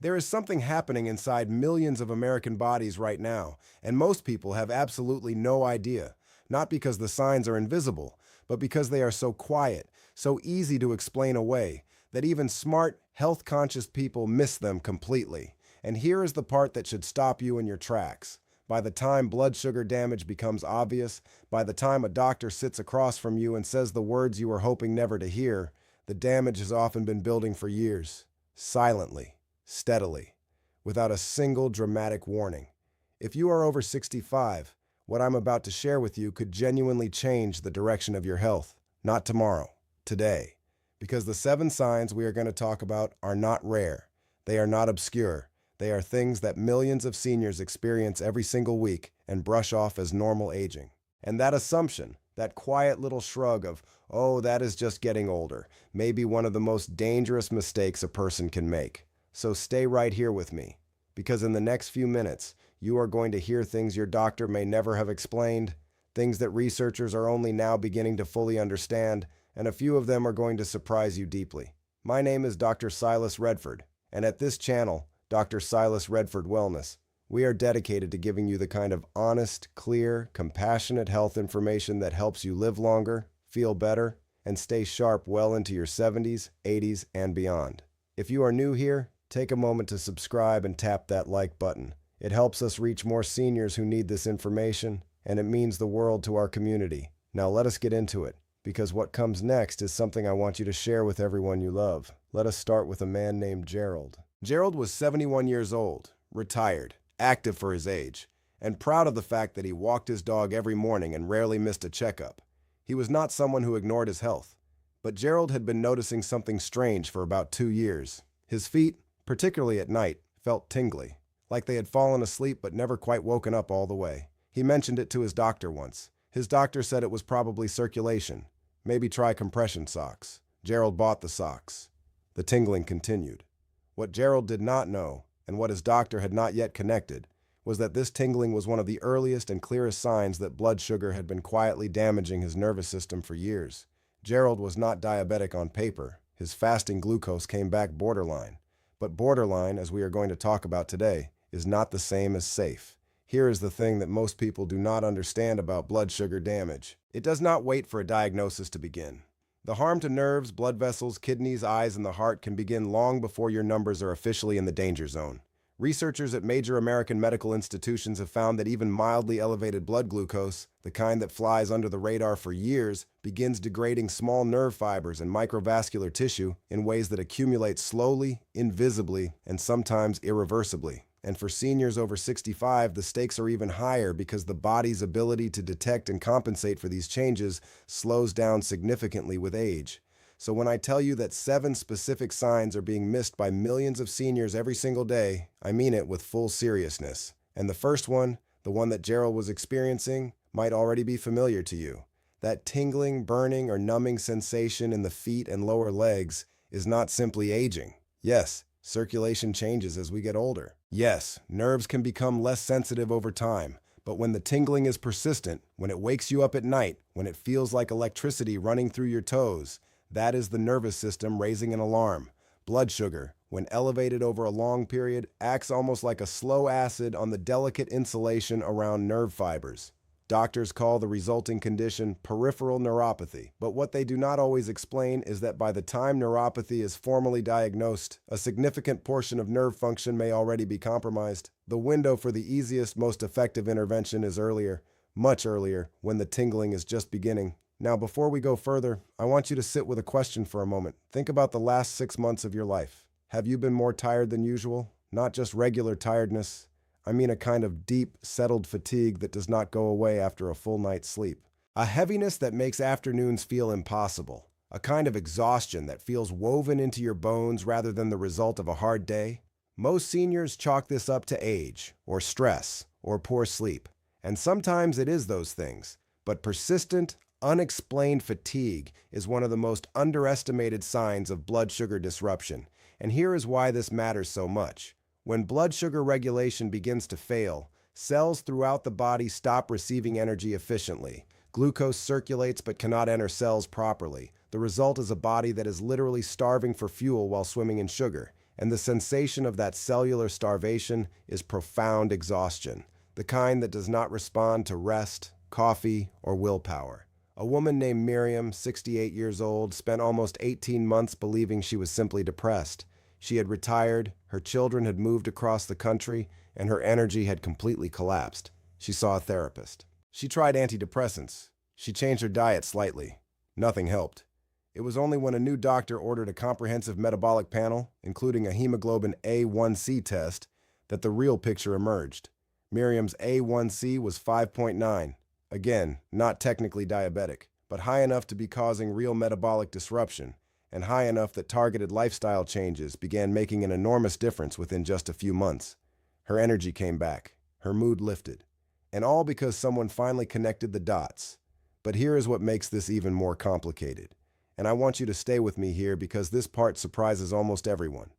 There is something happening inside millions of American bodies right now, and most people have absolutely no idea. Not because the signs are invisible, but because they are so quiet, so easy to explain away, that even smart, health-conscious people miss them completely. And here is the part that should stop you in your tracks. By the time blood sugar damage becomes obvious, by the time a doctor sits across from you and says the words you were hoping never to hear, the damage has often been building for years, silently, steadily, without a single dramatic warning. If you are over 65, what I'm about to share with you could genuinely change the direction of your health. Not tomorrow, today. Because the 7 signs we are going to talk about are not rare. They are not obscure. They are things that millions of seniors experience every single week and brush off as normal aging. And that assumption, that quiet little shrug of, oh, that is just getting older, may be one of the most dangerous mistakes a person can make. So stay right here with me, because in the next few minutes, you are going to hear things your doctor may never have explained, things that researchers are only now beginning to fully understand, and a few of them are going to surprise you deeply. My name is Dr. Silas Redford, and at this channel, Dr. Silas Redford Wellness, we are dedicated to giving you the kind of honest, clear, compassionate health information that helps you live longer, feel better, and stay sharp well into your 70s, 80s, and beyond. If you are new here, take a moment to subscribe and tap that like button. It helps us reach more seniors who need this information, and it means the world to our community. Now let us get into it, because what comes next is something I want you to share with everyone you love. Let us start with a man named Gerald. Gerald was 71 years old, retired, active for his age, and proud of the fact that he walked his dog every morning and rarely missed a checkup. He was not someone who ignored his health, but Gerald had been noticing something strange for about 2 years. His feet, particularly at night, felt tingly, like they had fallen asleep but never quite woken up all the way. He mentioned it to his doctor once. His doctor said it was probably circulation. Maybe try compression socks. Gerald bought the socks. The tingling continued. What Gerald did not know, and what his doctor had not yet connected, was that this tingling was one of the earliest and clearest signs that blood sugar had been quietly damaging his nervous system for years. Gerald was not diabetic on paper. His fasting glucose came back borderline. But borderline, as we are going to talk about today, is not the same as safe. Here is the thing that most people do not understand about blood sugar damage. It does not wait for a diagnosis to begin. The harm to nerves, blood vessels, kidneys, eyes, and the heart can begin long before your numbers are officially in the danger zone. Researchers at major American medical institutions have found that even mildly elevated blood glucose, the kind that flies under the radar for years, begins degrading small nerve fibers and microvascular tissue in ways that accumulate slowly, invisibly, and sometimes irreversibly. And for seniors over 65, the stakes are even higher because the body's ability to detect and compensate for these changes slows down significantly with age. So when I tell you that 7 specific signs are being missed by millions of seniors every single day, I mean it with full seriousness. And the first one, the one that Gerald was experiencing, might already be familiar to you. That tingling, burning, or numbing sensation in the feet and lower legs is not simply aging. Yes, circulation changes as we get older. Yes, nerves can become less sensitive over time, but when the tingling is persistent, when it wakes you up at night, when it feels like electricity running through your toes, that is the nervous system raising an alarm. Blood sugar, when elevated over a long period, acts almost like a slow acid on the delicate insulation around nerve fibers. Doctors call the resulting condition peripheral neuropathy, but what they do not always explain is that by the time neuropathy is formally diagnosed, a significant portion of nerve function may already be compromised. The window for the easiest, most effective intervention is earlier, much earlier, when the tingling is just beginning. Now, before we go further, I want you to sit with a question for a moment. Think about the last 6 months of your life. Have you been more tired than usual? Not just regular tiredness. I mean a kind of deep, settled fatigue that does not go away after a full night's sleep. A heaviness that makes afternoons feel impossible. A kind of exhaustion that feels woven into your bones rather than the result of a hard day. Most seniors chalk this up to age, or stress, or poor sleep. And sometimes it is those things. But persistent, unexplained fatigue is one of the most underestimated signs of blood sugar disruption. And here is why this matters so much. When blood sugar regulation begins to fail, cells throughout the body stop receiving energy efficiently. Glucose circulates but cannot enter cells properly. The result is a body that is literally starving for fuel while swimming in sugar. and the sensation of that cellular starvation is profound exhaustion, the kind that does not respond to rest, coffee, or willpower. A woman named Miriam, 68 years old, spent almost 18 months believing she was simply depressed. She had retired, her children had moved across the country, and her energy had completely collapsed. She saw a therapist. She tried antidepressants. She changed her diet slightly. Nothing helped. It was only when a new doctor ordered a comprehensive metabolic panel, including a hemoglobin A1C test, that the real picture emerged. Miriam's A1C was 5.9. Again, not technically diabetic, but high enough to be causing real metabolic disruption, and high enough that targeted lifestyle changes began making an enormous difference within just a few months. Her energy came back. Her mood lifted. And all because someone finally connected the dots. But here is what makes this even more complicated. And I want you to stay with me here because this part surprises almost everyone.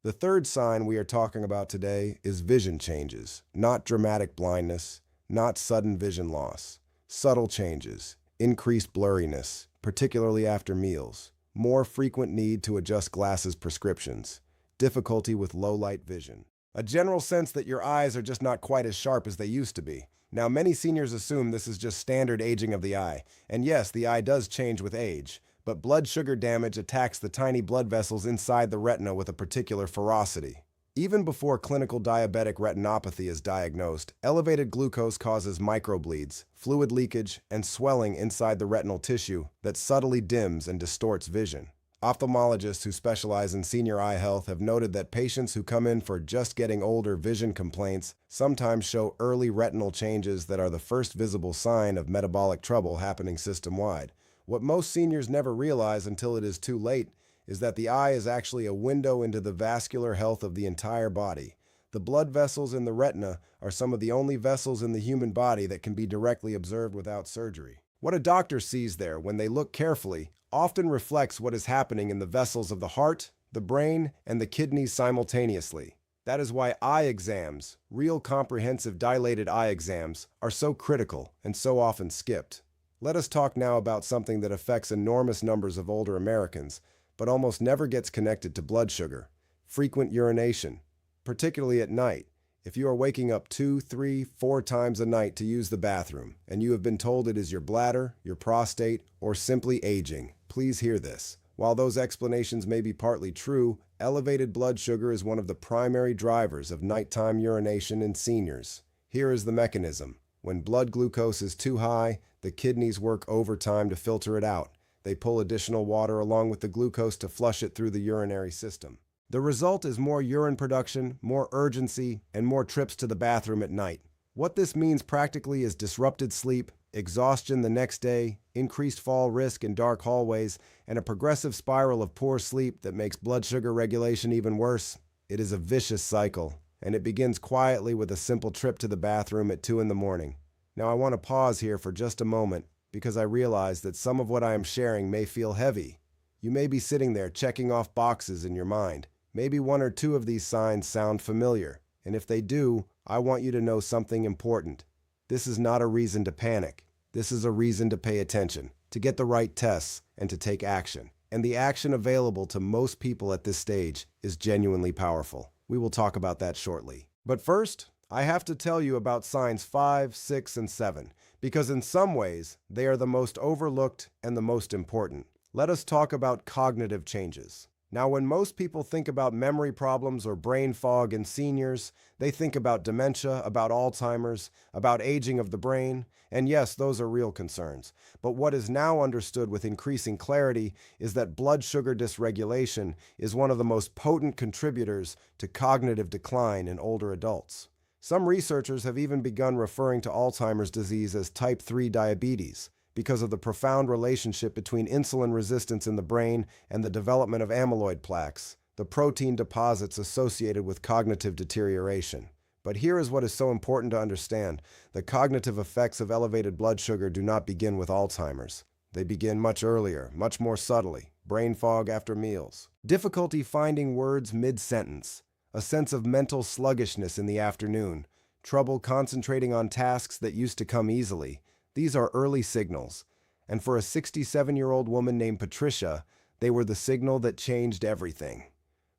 The third sign we are talking about today is vision changes, not dramatic blindness, not sudden vision loss. Subtle changes, increased blurriness, particularly after meals, more frequent need to adjust glasses prescriptions, difficulty with low-light vision. A general sense that your eyes are just not quite as sharp as they used to be. Now, many seniors assume this is just standard aging of the eye. And yes, the eye does change with age, but blood sugar damage attacks the tiny blood vessels inside the retina with a particular ferocity. Even before clinical diabetic retinopathy is diagnosed, elevated glucose causes microbleeds, fluid leakage, and swelling inside the retinal tissue that subtly dims and distorts vision. Ophthalmologists who specialize in senior eye health have noted that patients who come in for just getting older vision complaints sometimes show early retinal changes that are the first visible sign of metabolic trouble happening system-wide. What most seniors never realize until it is too late is that the eye is actually a window into the vascular health of the entire body. The blood vessels in the retina are some of the only vessels in the human body that can be directly observed without surgery. What a doctor sees there when they look carefully often reflects what is happening in the vessels of the heart, the brain, and the kidneys simultaneously. That is why eye exams, real comprehensive dilated eye exams, are so critical and so often skipped. Let us talk now about something that affects enormous numbers of older Americans, but almost never gets connected to blood sugar: frequent urination, particularly at night. If you are waking up 2, 3, 4 times a night to use the bathroom, and you have been told it is your bladder, your prostate, or simply aging, please hear this. While those explanations may be partly true, elevated blood sugar is one of the primary drivers of nighttime urination in seniors. Here is the mechanism. When blood glucose is too high, the kidneys work overtime to filter it out. They pull additional water along with the glucose to flush it through the urinary system. The result is more urine production, more urgency, and more trips to the bathroom at night. What this means practically is disrupted sleep, exhaustion the next day, increased fall risk in dark hallways, and a progressive spiral of poor sleep that makes blood sugar regulation even worse. It is a vicious cycle, and it begins quietly with a simple trip to the bathroom at 2 in the morning. Now I want to pause here for just a moment because I realize that some of what I am sharing may feel heavy. You may be sitting there checking off boxes in your mind. Maybe 1 or 2 of these signs sound familiar, and if they do, I want you to know something important. This is not a reason to panic. This is a reason to pay attention, to get the right tests, and to take action. And the action available to most people at this stage is genuinely powerful. We will talk about that shortly. But first, I have to tell you about signs 5, 6, and 7, because in some ways, they are the most overlooked and the most important. Let us talk about cognitive changes. Now, when most people think about memory problems or brain fog in seniors, they think about dementia, about Alzheimer's, about aging of the brain, and yes, those are real concerns. But what is now understood with increasing clarity is that blood sugar dysregulation is one of the most potent contributors to cognitive decline in older adults. Some researchers have even begun referring to Alzheimer's disease as type 3 diabetes, because of the profound relationship between insulin resistance in the brain and the development of amyloid plaques, the protein deposits associated with cognitive deterioration. But here is what is so important to understand. The cognitive effects of elevated blood sugar do not begin with Alzheimer's. They begin much earlier, much more subtly. Brain fog after meals, difficulty finding words mid-sentence, a sense of mental sluggishness in the afternoon, trouble concentrating on tasks that used to come easily. These are early signals, and for a 67-year-old woman named Patricia, they were the signal that changed everything.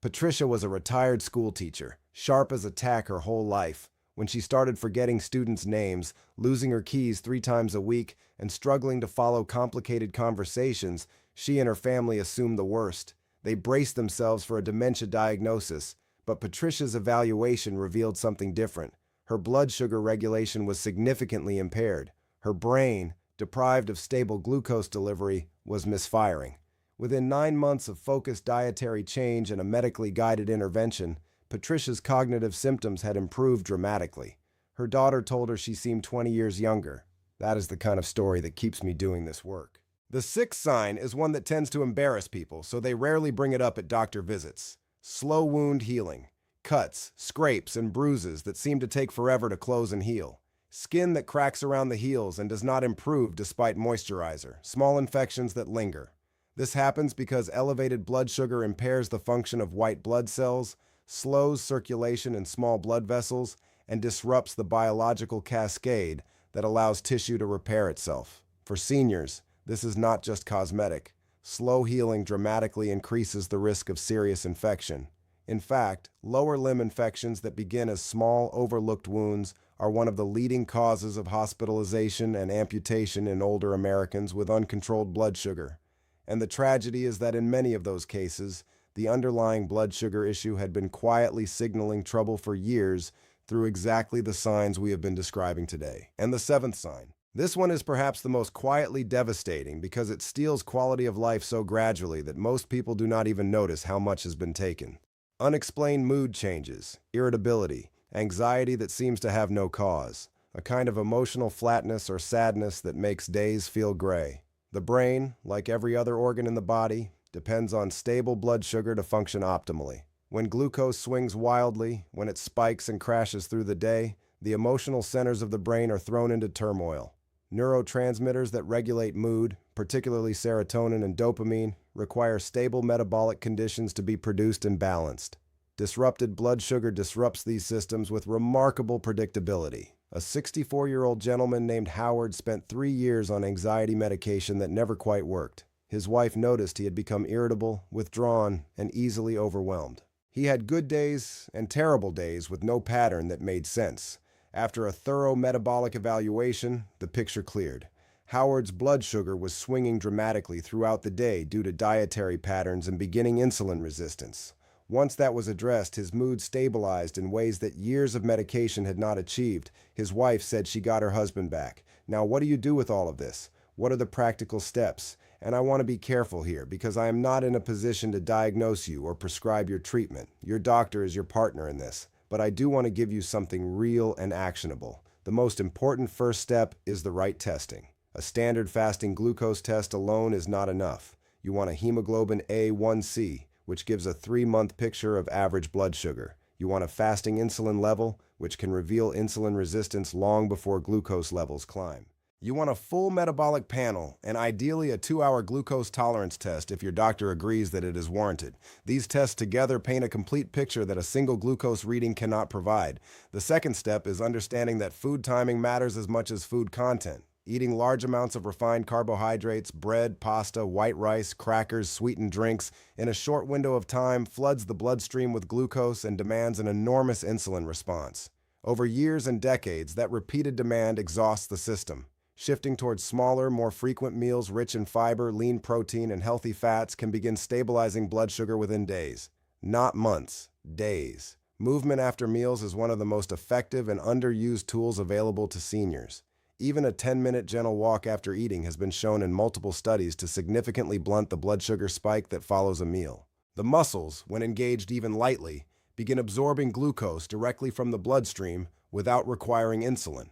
Patricia was a retired school teacher, sharp as a tack her whole life. When she started forgetting students' names, losing her keys 3 times a week, and struggling to follow complicated conversations, she and her family assumed the worst. They braced themselves for a dementia diagnosis, but Patricia's evaluation revealed something different. Her blood sugar regulation was significantly impaired. Her brain, deprived of stable glucose delivery, was misfiring. Within 9 months of focused dietary change and a medically guided intervention, Patricia's cognitive symptoms had improved dramatically. Her daughter told her she seemed 20 years younger. That is the kind of story that keeps me doing this work. The sixth sign is one that tends to embarrass people, so they rarely bring it up at doctor visits. Slow wound healing. Cuts, scrapes, and bruises that seem to take forever to close and heal. Skin that cracks around the heels and does not improve despite moisturizer. Small infections that linger. This happens because elevated blood sugar impairs the function of white blood cells, slows circulation in small blood vessels, and disrupts the biological cascade that allows tissue to repair itself. For seniors, this is not just cosmetic. Slow healing dramatically increases the risk of serious infection. In fact, lower limb infections that begin as small, overlooked wounds are one of the leading causes of hospitalization and amputation in older Americans with uncontrolled blood sugar. And the tragedy is that in many of those cases, the underlying blood sugar issue had been quietly signaling trouble for years through exactly the signs we have been describing today. And the seventh sign. This one is perhaps the most quietly devastating because it steals quality of life so gradually that most people do not even notice how much has been taken. Unexplained mood changes, irritability, anxiety that seems to have no cause, a kind of emotional flatness or sadness that makes days feel gray. The brain, like every other organ in the body, depends on stable blood sugar to function optimally. When glucose swings wildly, when it spikes and crashes through the day, the emotional centers of the brain are thrown into turmoil. Neurotransmitters that regulate mood, particularly serotonin and dopamine, require stable metabolic conditions to be produced and balanced. Disrupted blood sugar disrupts these systems with remarkable predictability. A 64-year-old gentleman named Howard spent 3 years on anxiety medication that never quite worked. His wife noticed he had become irritable, withdrawn, and easily overwhelmed. He had good days and terrible days with no pattern that made sense. After a thorough metabolic evaluation, the picture cleared. Howard's blood sugar was swinging dramatically throughout the day due to dietary patterns and beginning insulin resistance. Once that was addressed, his mood stabilized in ways that years of medication had not achieved. His wife said she got her husband back. Now, what do you do with all of this? What are the practical steps? And I want to be careful here because I am not in a position to diagnose you or prescribe your treatment. Your doctor is your partner in this. But I do want to give you something real and actionable. The most important first step is the right testing. A standard fasting glucose test alone is not enough. You want a hemoglobin A1C, which gives a 3-month picture of average blood sugar. You want a fasting insulin level, which can reveal insulin resistance long before glucose levels climb. You want a full metabolic panel and ideally a 2-hour glucose tolerance test if your doctor agrees that it is warranted. These tests together paint a complete picture that a single glucose reading cannot provide. The second step is understanding that food timing matters as much as food content. Eating large amounts of refined carbohydrates, bread, pasta, white rice, crackers, sweetened drinks in a short window of time floods the bloodstream with glucose and demands an enormous insulin response. Over years and decades, that repeated demand exhausts the system. Shifting towards smaller, more frequent meals rich in fiber, lean protein, and healthy fats can begin stabilizing blood sugar within days. Not months, days. Movement after meals is one of the most effective and underused tools available to seniors. Even a 10-minute gentle walk after eating has been shown in multiple studies to significantly blunt the blood sugar spike that follows a meal. The muscles, when engaged even lightly, begin absorbing glucose directly from the bloodstream without requiring insulin.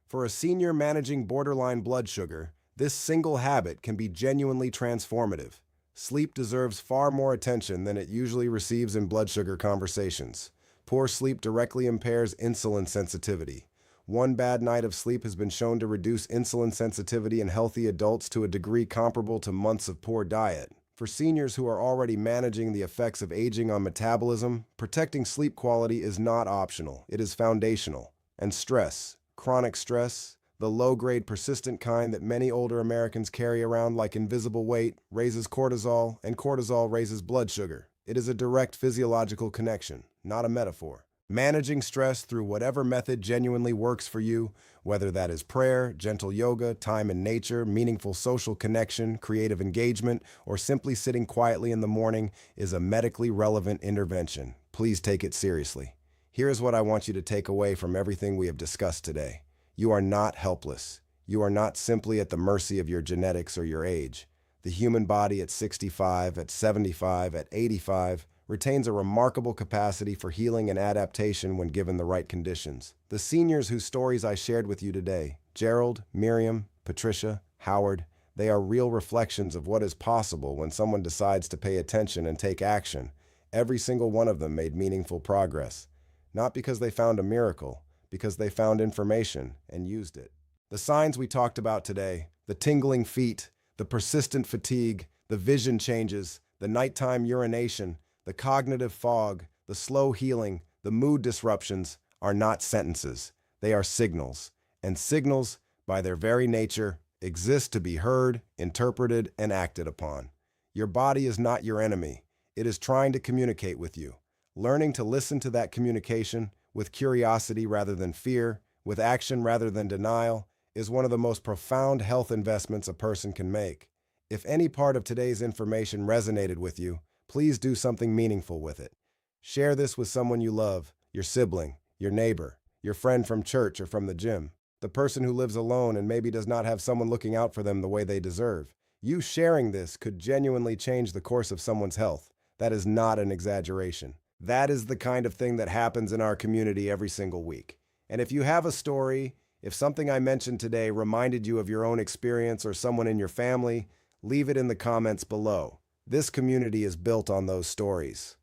For a senior managing borderline blood sugar, this single habit can be genuinely transformative. Sleep deserves far more attention than it usually receives in blood sugar conversations. Poor sleep directly impairs insulin sensitivity. One bad night of sleep has been shown to reduce insulin sensitivity in healthy adults to a degree comparable to months of poor diet. For seniors who are already managing the effects of aging on metabolism, protecting sleep quality is not optional, it is foundational. And stress. Chronic stress, the low-grade persistent kind that many older Americans carry around like invisible weight, raises cortisol, and cortisol raises blood sugar. It is a direct physiological connection, not a metaphor. Managing stress through whatever method genuinely works for you, whether that is prayer, gentle yoga, time in nature, meaningful social connection, creative engagement, or simply sitting quietly in the morning, is a medically relevant intervention. Please take it seriously. Here's what I want you to take away from everything we have discussed today. You are not helpless. You are not simply at the mercy of your genetics or your age. The human body at 65, at 75, at 85 retains a remarkable capacity for healing and adaptation when given the right conditions. The seniors whose stories I shared with you today, Gerald, Miriam, Patricia, Howard, they are real reflections of what is possible when someone decides to pay attention and take action. Every single one of them made meaningful progress. Not because they found a miracle, because they found information and used it. The signs we talked about today, the tingling feet, the persistent fatigue, the vision changes, the nighttime urination, the cognitive fog, the slow healing, the mood disruptions, are not sentences. They are signals. And signals, by their very nature, exist to be heard, interpreted, and acted upon. Your body is not your enemy. It is trying to communicate with you. Learning to listen to that communication with curiosity rather than fear, with action rather than denial, is one of the most profound health investments a person can make. If any part of today's information resonated with you, please do something meaningful with it. Share this with someone you love, your sibling, your neighbor, your friend from church or from the gym, the person who lives alone and maybe does not have someone looking out for them the way they deserve. You sharing this could genuinely change the course of someone's health. That is not an exaggeration. That is the kind of thing that happens in our community every single week. And if you have a story, if something I mentioned today reminded you of your own experience or someone in your family, leave it in the comments below. This community is built on those stories,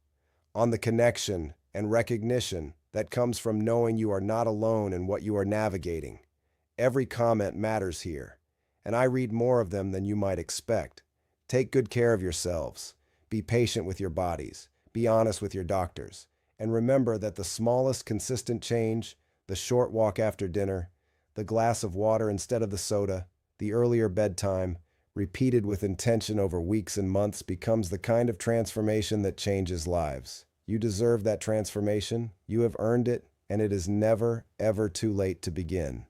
on the connection and recognition that comes from knowing you are not alone in what you are navigating. Every comment matters here, and I read more of them than you might expect. Take good care of yourselves. Be patient with your bodies. Be honest with your doctors. And remember that the smallest consistent change, the short walk after dinner, the glass of water instead of the soda, the earlier bedtime, repeated with intention over weeks and months, becomes the kind of transformation that changes lives. You deserve that transformation, you have earned it, and it is never, ever too late to begin.